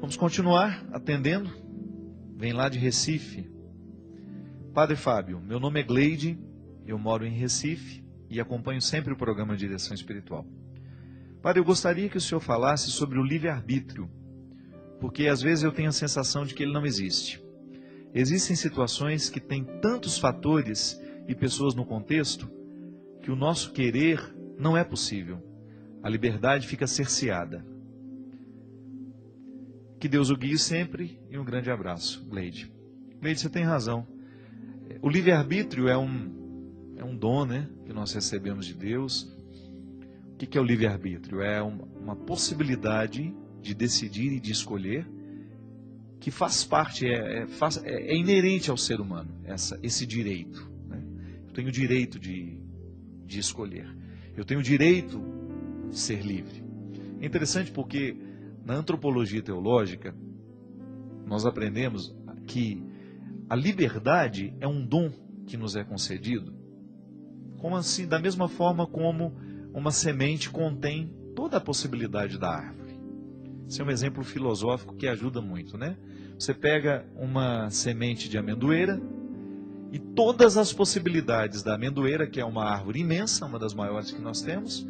Vamos continuar atendendo. Vem lá de Recife. Padre Fábio, meu nome é Gleide, eu moro em Recife e acompanho sempre o programa Direção Espiritual. Padre, eu gostaria que o senhor falasse sobre o livre-arbítrio, porque às vezes eu tenho a sensação de que ele não existe. Existem situações que têm tantos fatores e pessoas no contexto que o nosso querer não é possível. A liberdade fica cerceada. Que Deus o guie sempre e um grande abraço, Gleide. Gleide, você tem razão. O livre-arbítrio é um dom, né, que nós recebemos de Deus. O que é o livre-arbítrio? É uma possibilidade de decidir e de escolher que faz parte, é inerente ao ser humano, esse direito. Né? Eu tenho o direito de escolher. Eu tenho o direito de ser livre. É interessante porque na antropologia teológica nós aprendemos que a liberdade é um dom que nos é concedido, como assim, da mesma forma como uma semente contém toda a possibilidade da árvore. Esse é um exemplo filosófico que ajuda muito, né? Você pega uma semente de amendoeira e todas as possibilidades da amendoeira, que é uma árvore imensa, uma das maiores que nós temos,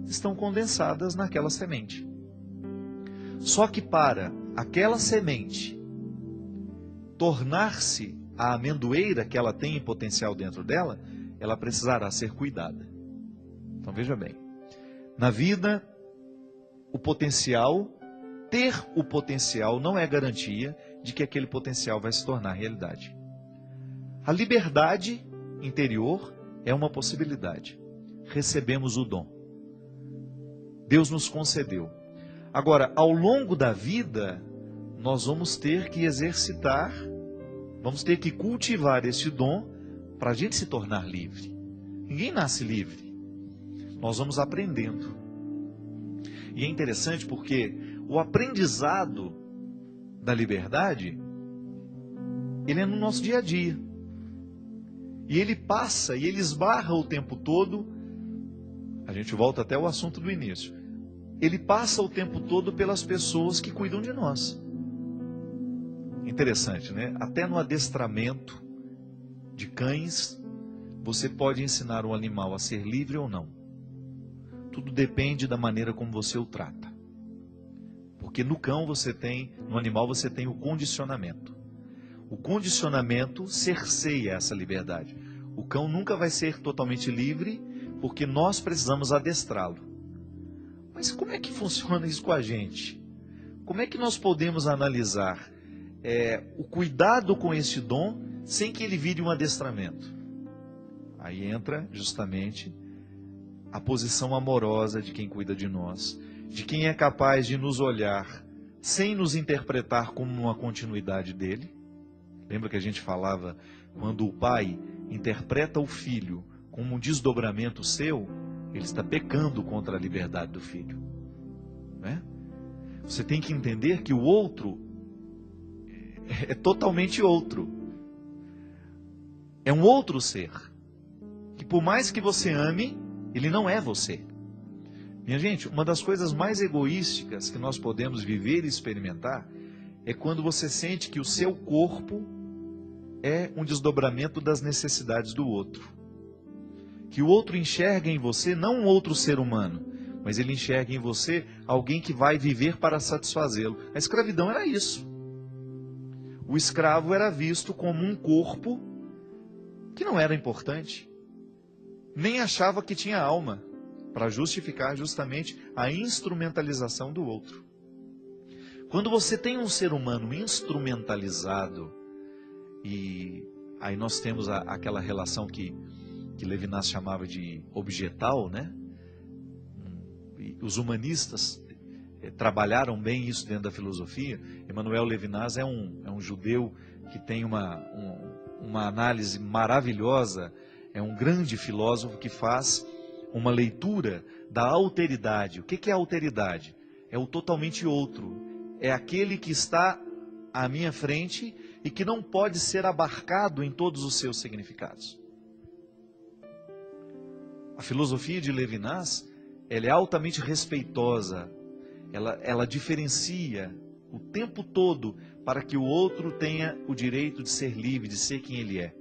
estão condensadas naquela semente. Só que para aquela semente tornar-se a amendoeira que ela tem em potencial dentro dela, ela precisará ser cuidada. Então veja bem, na vida, ter o potencial não é garantia de que aquele potencial vai se tornar realidade. A liberdade interior é uma possibilidade. Recebemos o dom. Deus nos concedeu. Agora, ao longo da vida, nós vamos ter que exercitar, vamos ter que cultivar esse dom para a gente se tornar livre. Ninguém nasce livre. Nós vamos aprendendo. E é interessante porque o aprendizado da liberdade, ele é no nosso dia a dia. E ele passa e ele esbarra o tempo todo. A gente volta até o assunto do início. Ele passa o tempo todo pelas pessoas que cuidam de nós. Interessante, né? Até no adestramento de cães, você pode ensinar um animal a ser livre ou não. Tudo depende da maneira como você o trata. Porque no animal você tem o condicionamento. O condicionamento cerceia essa liberdade. O cão nunca vai ser totalmente livre, porque nós precisamos adestrá-lo. Mas como é que funciona isso com a gente? Como é que nós podemos analisar o cuidado com este dom sem que ele vire um adestramento? Aí entra justamente a posição amorosa de quem cuida de nós, de quem é capaz de nos olhar sem nos interpretar como uma continuidade dele. Lembra que a gente falava, quando o pai interpreta o filho como um desdobramento seu, ele está pecando contra a liberdade do filho. Né? Você tem que entender que o outro é totalmente outro. É um outro ser. Que por mais que você ame, ele não é você. Minha gente, uma das coisas mais egoísticas que nós podemos viver e experimentar é quando você sente que o seu corpo é um desdobramento das necessidades do outro. Que o outro enxerga em você não um outro ser humano, mas ele enxerga em você alguém que vai viver para satisfazê-lo. A escravidão era isso. O escravo era visto como um corpo que não era importante, nem achava que tinha alma, para justificar justamente a instrumentalização do outro. Quando você tem um ser humano instrumentalizado, e aí nós temos aquela relação que Levinas chamava de objetal, né? E os humanistas trabalharam bem isso dentro da filosofia. Emmanuel Levinas é um judeu que tem uma análise maravilhosa, é um grande filósofo que faz uma leitura da alteridade. O que é alteridade? É o totalmente outro. É aquele que está à minha frente e que não pode ser abarcado em todos os seus significados. A filosofia de Levinas, ela é altamente respeitosa. Ela diferencia o tempo todo para que o outro tenha o direito de ser livre, de ser quem ele é.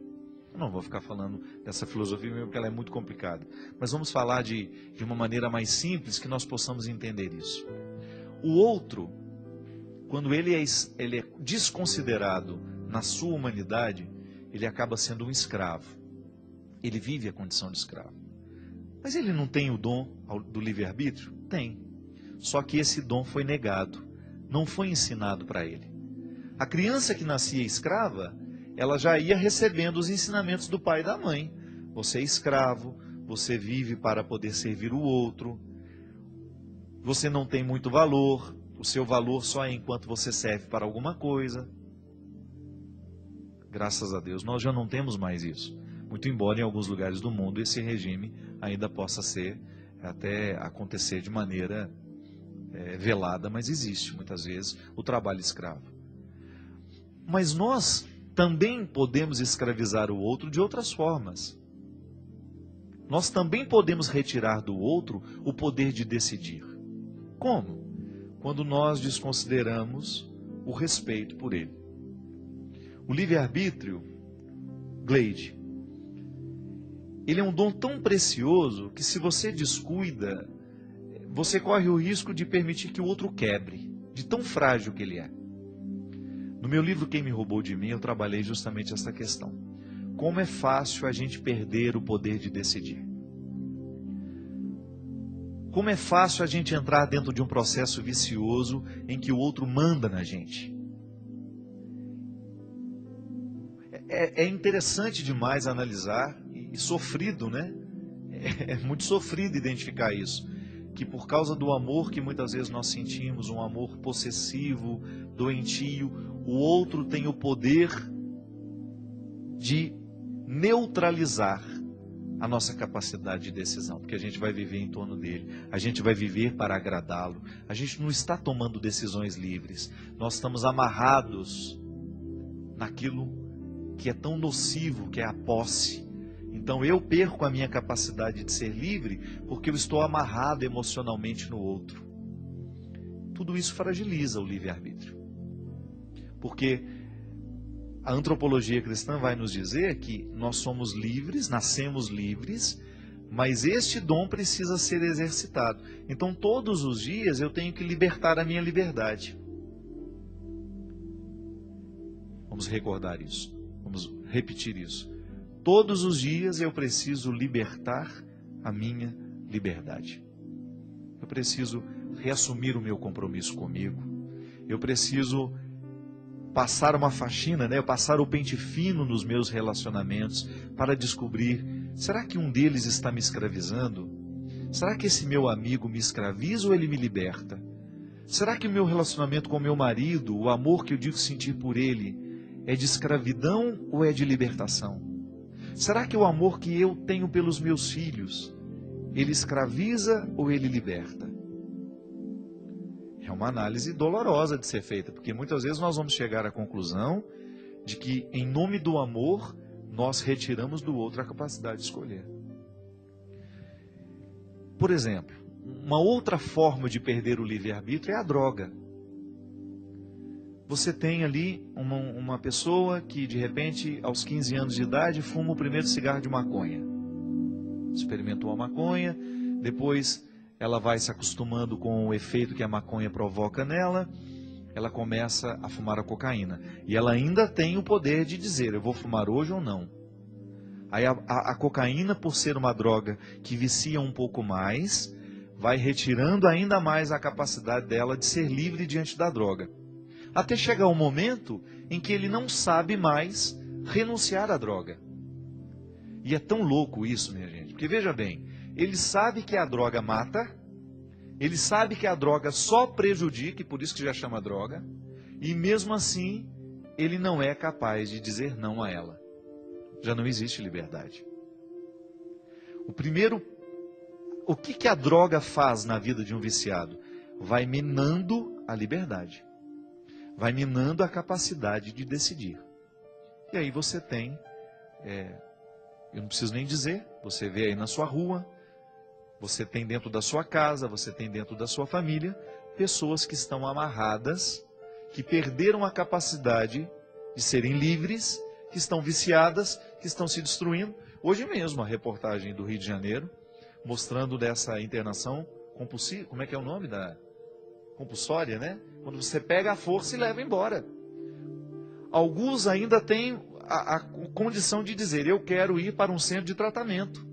Eu não vou ficar falando dessa filosofia mesmo, porque ela é muito complicada. Mas vamos falar de uma maneira mais simples que nós possamos entender isso. O outro, quando ele é desconsiderado na sua humanidade, ele acaba sendo um escravo. Ele vive a condição de escravo. Mas ele não tem o dom do livre-arbítrio? Tem. Só que esse dom foi negado. Não foi ensinado para ele. A criança que nascia escrava, ela já ia recebendo os ensinamentos do pai e da mãe. Você é escravo, você vive para poder servir o outro, você não tem muito valor, o seu valor só é enquanto você serve para alguma coisa. Graças a Deus, nós já não temos mais isso. Muito embora em alguns lugares do mundo esse regime ainda possa até acontecer de maneira velada, mas existe muitas vezes o trabalho escravo. Mas nós também podemos escravizar o outro de outras formas. Nós também podemos retirar do outro o poder de decidir. Como? Quando nós desconsideramos o respeito por ele. O livre-arbítrio, Gleide, ele é um dom tão precioso que se você descuida, você corre o risco de permitir que o outro quebre, de tão frágil que ele é. No meu livro Quem Me Roubou de Mim, eu trabalhei justamente essa questão. Como é fácil a gente perder o poder de decidir. Como é fácil a gente entrar dentro de um processo vicioso em que o outro manda na gente. É interessante demais analisar e sofrido, né? É muito sofrido identificar isso. Que por causa do amor que muitas vezes nós sentimos, um amor possessivo, doentio, o outro tem o poder de neutralizar a nossa capacidade de decisão, porque a gente vai viver em torno dele, a gente vai viver para agradá-lo, a gente não está tomando decisões livres, nós estamos amarrados naquilo que é tão nocivo, que é a posse. Então eu perco a minha capacidade de ser livre porque eu estou amarrado emocionalmente no outro. Tudo isso fragiliza o livre-arbítrio. Porque a antropologia cristã vai nos dizer que nós somos livres, nascemos livres, mas este dom precisa ser exercitado. Então todos os dias eu tenho que libertar a minha liberdade. Vamos recordar isso, vamos repetir isso. Todos os dias eu preciso libertar a minha liberdade. Eu preciso reassumir o meu compromisso comigo. Eu preciso passar uma faxina, passar o pente fino nos meus relacionamentos para descobrir, será que um deles está me escravizando? Será que esse meu amigo me escraviza ou ele me liberta? Será que o meu relacionamento com meu marido, o amor que eu digo sentir por ele, é de escravidão ou é de libertação? Será que o amor que eu tenho pelos meus filhos, ele escraviza ou ele liberta? É uma análise dolorosa de ser feita, porque muitas vezes nós vamos chegar à conclusão de que, em nome do amor, nós retiramos do outro a capacidade de escolher. Por exemplo, uma outra forma de perder o livre-arbítrio é a droga. Você tem ali uma pessoa que, de repente, aos 15 anos de idade, fuma o primeiro cigarro de maconha. Experimentou a maconha, depois ela vai se acostumando com o efeito que a maconha provoca nela, ela começa a fumar a cocaína. E ela ainda tem o poder de dizer, eu vou fumar hoje ou não. Aí a cocaína, por ser uma droga que vicia um pouco mais, vai retirando ainda mais a capacidade dela de ser livre diante da droga. Até chegar um momento em que ele não sabe mais renunciar à droga. E é tão louco isso, minha gente, porque veja bem, ele sabe que a droga mata, ele sabe que a droga só prejudica, e por isso que já chama droga, e mesmo assim, ele não é capaz de dizer não a ela. Já não existe liberdade. O que a droga faz na vida de um viciado? Vai minando a liberdade. Vai minando a capacidade de decidir. E aí você tem, eu não preciso nem dizer, você vê aí na sua rua, você tem dentro da sua casa, você tem dentro da sua família, pessoas que estão amarradas que perderam a capacidade de serem livres, que estão viciadas, que estão se destruindo. Hoje mesmo, a reportagem do Rio de Janeiro, mostrando dessa internação compulsiva, como é que é o nome da compulsória, né? Quando você pega a força e leva embora. Alguns ainda têm a condição de dizer, eu quero ir para um centro de tratamento.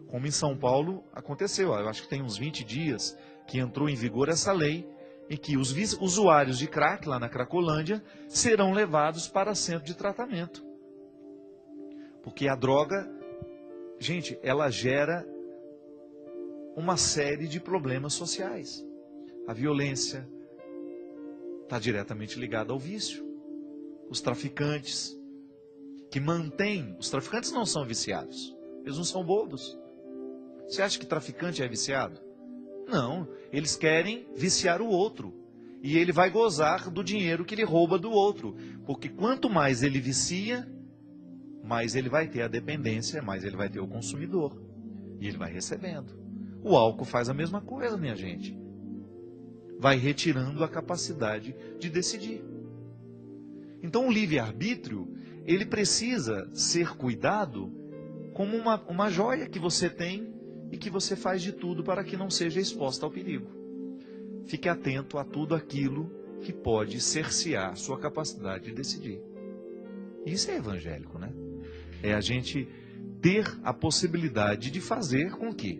Como em São Paulo aconteceu, eu acho que tem uns 20 dias que entrou em vigor essa lei, em que os usuários de crack, lá na Cracolândia, serão levados para centro de tratamento. Porque a droga, gente, ela gera uma série de problemas sociais. A violência está diretamente ligada ao vício. Os traficantes, que mantêm... Os traficantes não são viciados, eles não são bobos. Você acha que traficante é viciado? Não, eles querem viciar o outro. E ele vai gozar do dinheiro que ele rouba do outro. Porque quanto mais ele vicia, mais ele vai ter a dependência, mais ele vai ter o consumidor. E ele vai recebendo. O álcool faz a mesma coisa, minha gente. Vai retirando a capacidade de decidir. Então o livre-arbítrio, ele precisa ser cuidado como uma joia que você tem e que você faz de tudo para que não seja exposta ao perigo. Fique atento a tudo aquilo que pode cercear sua capacidade de decidir. Isso é evangélico, né? É a gente ter a possibilidade de fazer com que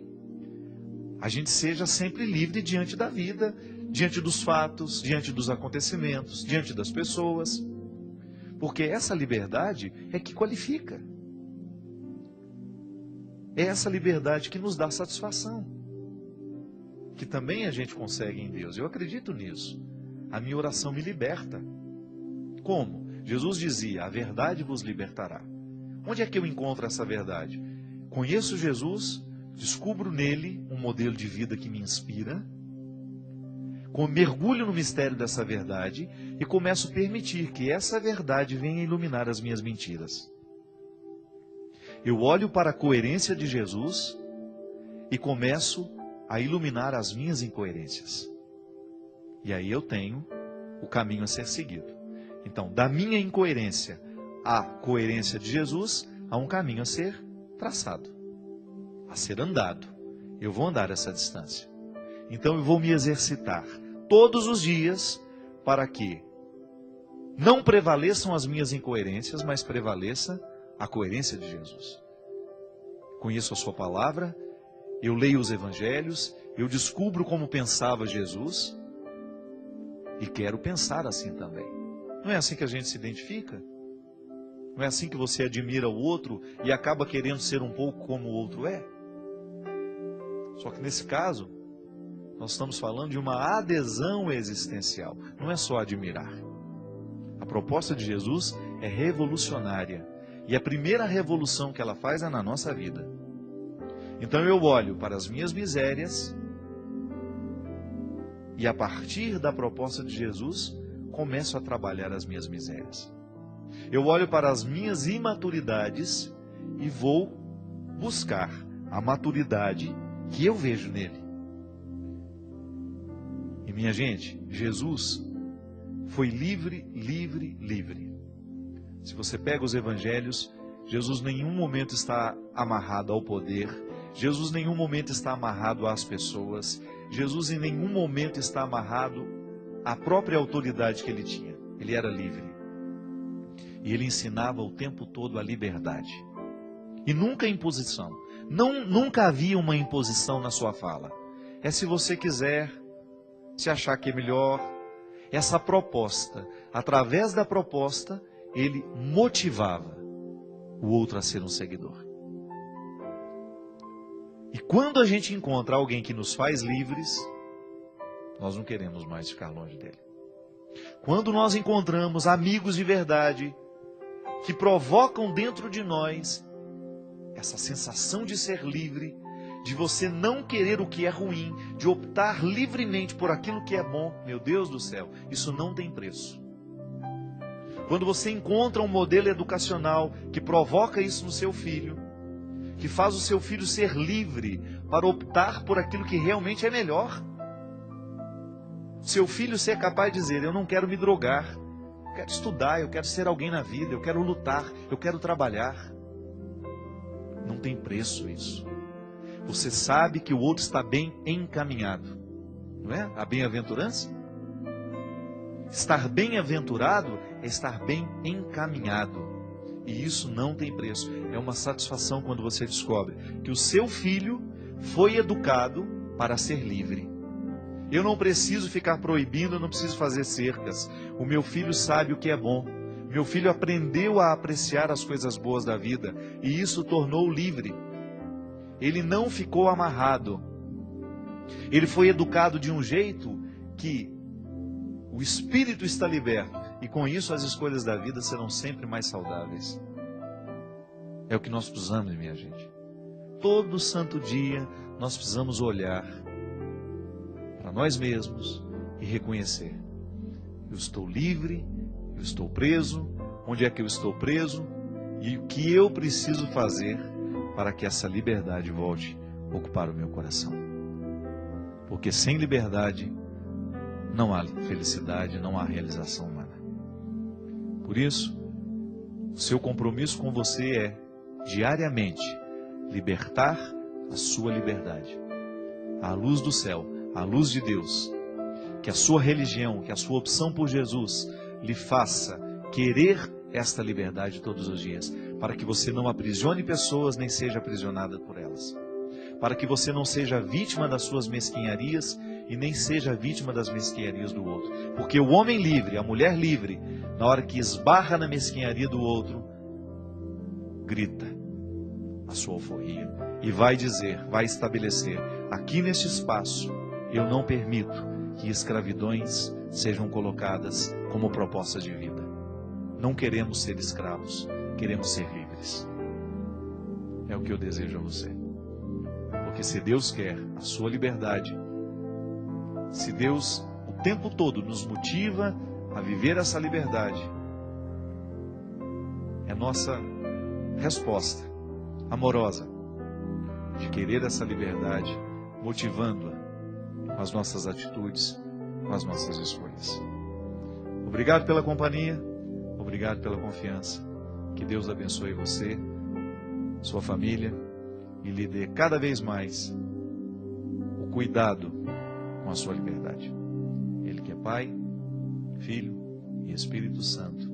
a gente seja sempre livre diante da vida, diante dos fatos, diante dos acontecimentos, diante das pessoas. Porque essa liberdade é que qualifica. É essa liberdade que nos dá satisfação. Que também a gente consegue em Deus. Eu acredito nisso. A minha oração me liberta. Como? Jesus dizia, a verdade vos libertará. Onde é que eu encontro essa verdade? Conheço Jesus, descubro nele um modelo de vida que me inspira, mergulho no mistério dessa verdade e começo a permitir que essa verdade venha iluminar as minhas mentiras. Eu olho para a coerência de Jesus e começo a iluminar as minhas incoerências. E aí eu tenho o caminho a ser seguido. Então, da minha incoerência à coerência de Jesus, há um caminho a ser traçado, a ser andado. Eu vou andar essa distância. Então eu vou me exercitar todos os dias para que não prevaleçam as minhas incoerências, mas prevaleça a coerência de Jesus. Conheço a sua palavra, eu leio os evangelhos, eu descubro como pensava Jesus e quero pensar assim também. Não é assim que a gente se identifica? Não é assim que você admira o outro e acaba querendo ser um pouco como o outro é? Só que nesse caso, nós estamos falando de uma adesão existencial. Não é só admirar. A proposta de Jesus é revolucionária. E a primeira revolução que ela faz é na nossa vida. Então eu olho para as minhas misérias e a partir da proposta de Jesus, começo a trabalhar as minhas misérias. Eu olho para as minhas imaturidades e vou buscar a maturidade que eu vejo nele. E minha gente, Jesus foi livre, livre, livre. Se você pega os evangelhos, Jesus em nenhum momento está amarrado ao poder, Jesus em nenhum momento está amarrado às pessoas, Jesus em nenhum momento está amarrado à própria autoridade que ele tinha. Ele era livre. E ele ensinava o tempo todo a liberdade. E nunca imposição. Nunca havia uma imposição na sua fala. É se você quiser, se achar que é melhor. Essa proposta, através da proposta, ele motivava o outro a ser um seguidor. E quando a gente encontra alguém que nos faz livres, nós não queremos mais ficar longe dele. Quando nós encontramos amigos de verdade, que provocam dentro de nós essa sensação de ser livre, de você não querer o que é ruim, de optar livremente por aquilo que é bom, meu Deus do céu, isso não tem preço. Quando você encontra um modelo educacional que provoca isso no seu filho, que faz o seu filho ser livre para optar por aquilo que realmente é melhor, Seu filho ser capaz de dizer: eu não quero me drogar, eu quero estudar, eu quero ser alguém na vida, eu quero lutar, eu quero trabalhar. Não tem preço isso. Você sabe que o outro está bem encaminhado. Não é? A bem-aventurança? Estar bem-aventurado é estar bem encaminhado. E isso não tem preço. É uma satisfação quando você descobre que o seu filho foi educado para ser livre. Eu não preciso ficar proibindo, eu não preciso fazer cercas. O meu filho sabe o que é bom. Meu filho aprendeu a apreciar as coisas boas da vida. E isso o tornou livre. Ele não ficou amarrado. Ele foi educado de um jeito que o espírito está liberto. E com isso as escolhas da vida serão sempre mais saudáveis. É o que nós precisamos, minha gente. Todo santo dia nós precisamos olhar para nós mesmos e reconhecer: eu estou livre, eu estou preso, onde é que eu estou preso e o que eu preciso fazer para que essa liberdade volte a ocupar o meu coração. Porque sem liberdade não há felicidade, não há realização humana. Por isso, o seu compromisso com você é, diariamente, libertar a sua liberdade. À luz do céu, à luz de Deus. Que a sua religião, que a sua opção por Jesus lhe faça querer esta liberdade todos os dias, para que você não aprisione pessoas, nem seja aprisionada por elas. Para que você não seja vítima das suas mesquinharias e nem seja vítima das mesquinharias do outro. Porque o homem livre, a mulher livre, na hora que esbarra na mesquinharia do outro, grita a sua alforria e vai dizer, vai estabelecer: aqui neste espaço eu não permito que escravidões sejam colocadas como proposta de vida. Não queremos ser escravos, queremos ser livres. É o que eu desejo a você. Porque se Deus quer a sua liberdade, se Deus o tempo todo nos motiva a viver essa liberdade, é nossa resposta amorosa de querer essa liberdade, motivando-a com as nossas atitudes, com as nossas escolhas. Obrigado pela companhia, obrigado pela confiança. Que Deus abençoe você, sua família, e lhe dê cada vez mais o cuidado com a sua liberdade. Ele que é Pai, Filho e Espírito Santo.